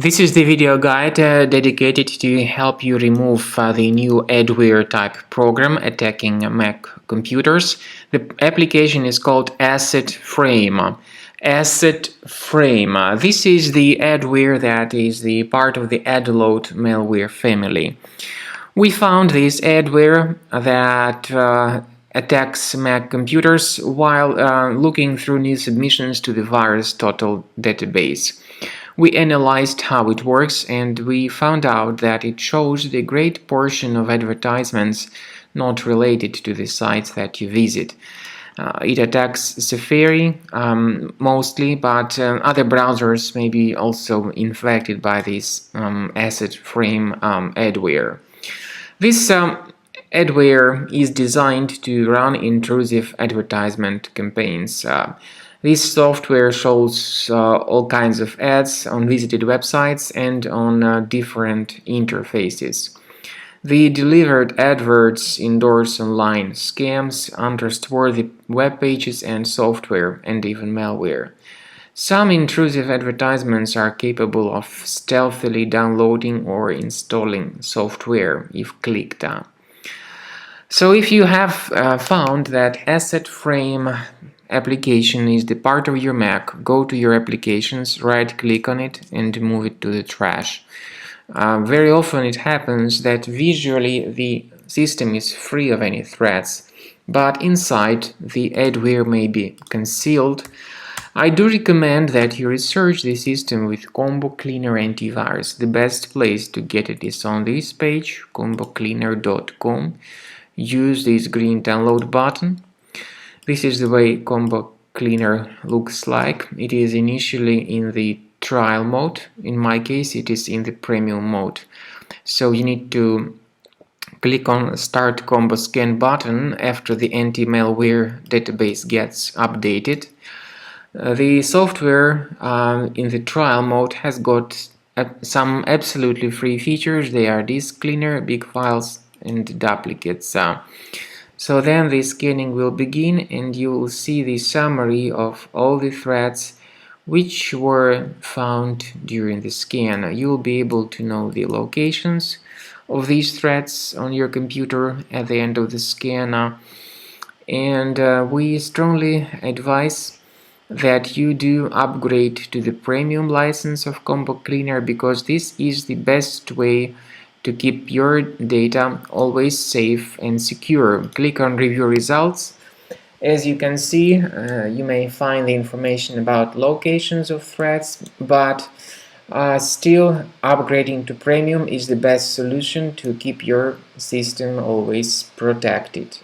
This is the video guide dedicated to help you remove the new adware type program attacking Mac computers. The application is called AssetFrame. AssetFrame. This is the adware that is the part of the adload malware family. We found this adware that attacks Mac computers while looking through new submissions to the VirusTotal database. We analyzed how it works, and we found out that it shows the great portion of advertisements not related to the sites that you visit. It attacks Safari mostly, but other browsers may be also infected by this AssetFrame adware. This adware is designed to run intrusive advertisement campaigns. This software shows all kinds of ads on visited websites and on different interfaces. The delivered adverts endorse online scams, untrustworthy web pages and software, and even malware. Some intrusive advertisements are capable of stealthily downloading or installing software if clicked on. So if you have found that AssetFrame application is the part of your Mac, go to your applications, right-click on it and move it to the trash. Very often it happens that visually the system is free of any threats, but inside the adware may be concealed. I do recommend that you research the system with Combo Cleaner Antivirus. The best place to get it is on this page, combocleaner.com. Use this green download button. This is the way Combo Cleaner looks like. It is initially in the trial mode. In my case, it is in the premium mode. So you need to click on Start Combo Scan button after the anti-malware database gets updated. The software in the trial mode has got some absolutely free features. They are disk cleaner, big files, and duplicates. So then the scanning will begin, and you will see the summary of all the threats which were found during the scan. You will be able to know the locations of these threats on your computer at the end of the scan. And we strongly advise that you do upgrade to the premium license of Combo Cleaner, because this is the best way to keep your data always safe and secure. Click on Review Results. As you can see, you may find the information about locations of threats, but still upgrading to premium is the best solution to keep your system always protected.